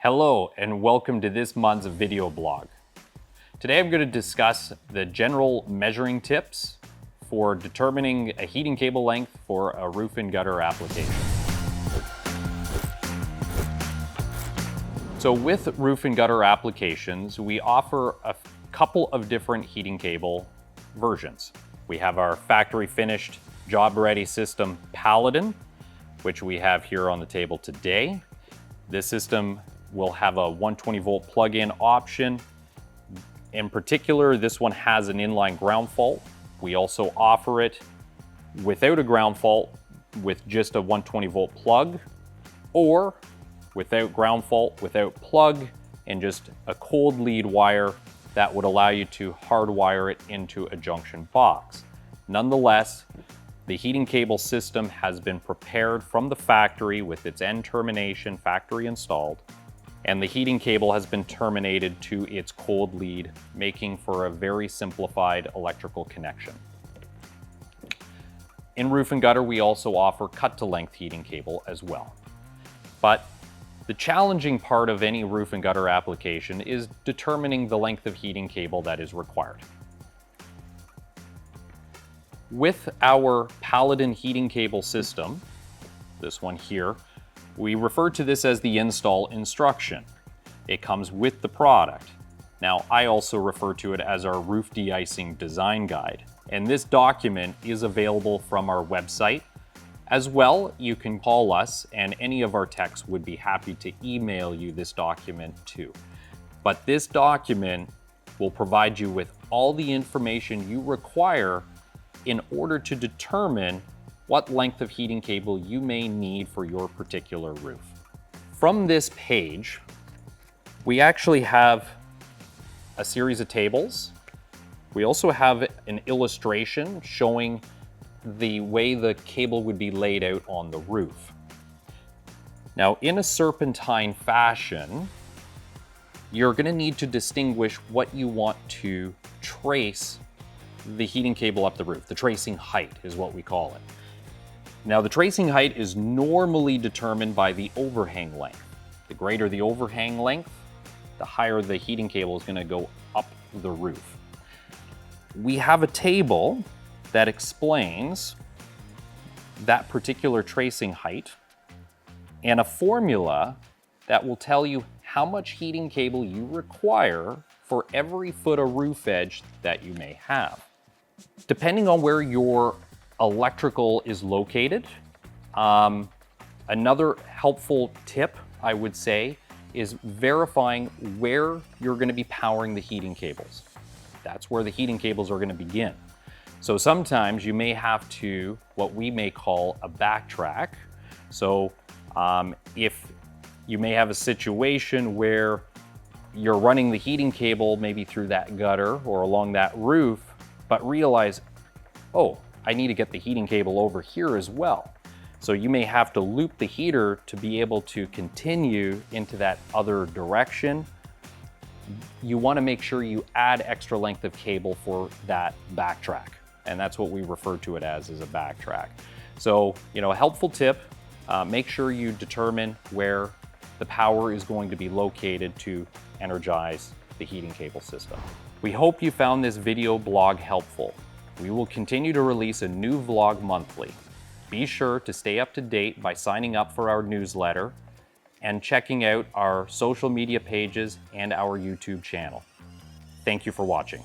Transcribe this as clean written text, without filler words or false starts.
Hello and welcome to this month's video blog. Today I'm going to discuss the general measuring tips for determining a heating cable length for a roof and gutter application. So with roof and gutter applications, we offer a couple of different heating cable versions. We have our factory finished job ready system Paladin, which we have here on the table today. This system will have a 120 volt plug-in option. In particular, this one has an inline ground fault. We also offer it without a ground fault with just a 120 volt plug, or without ground fault, without plug, and just a cold lead wire that would allow you to hardwire it into a junction box. Nonetheless, the heating cable system has been prepared from the factory with its end termination factory installed, and the heating cable has been terminated to its cold lead, making for a very simplified electrical connection. In roof and gutter, we also offer cut-to-length heating cable as well. But the challenging part of any roof and gutter application is determining the length of heating cable that is required. With our Paladin heating cable system, this one here, we refer to this as the install instruction. It comes with the product. Now, I also refer to it as our roof de-icing design guide. And this document is available from our website. As well, you can call us and any of our techs would be happy to email you this document too. But this document will provide you with all the information you require in order to determine what length of heating cable you may need for your particular roof. From this page, we actually have a series of tables. We also have an illustration showing the way the cable would be laid out on the roof. Now, in a serpentine fashion, you're going to need to distinguish what you want to trace the heating cable up the roof. The tracing height is what we call it. Now, the tracing height is normally determined by the overhang length. The greater the overhang length, the higher the heating cable is going to go up the roof. We have a table that explains that particular tracing height and a formula that will tell you how much heating cable you require for every foot of roof edge that you may have. Depending on where your electrical is located, another helpful tip I would say is verifying where you're going to be powering the heating cables. That's where the heating cables are going to begin. So sometimes you may have to, what we may call a backtrack. So if you may have a situation where you're running the heating cable maybe through that gutter or along that roof, but realize, oh, I need to get the heating cable over here as well. So you may have to loop the heater to be able to continue into that other direction. You want to make sure you add extra length of cable for that backtrack. And that's what we refer to it as a backtrack. So, a helpful tip, make sure you determine where the power is going to be located to energize the heating cable system. We hope you found this video blog helpful. We will continue to release a new vlog monthly. Be sure to stay up to date by signing up for our newsletter and checking out our social media pages and our YouTube channel. Thank you for watching.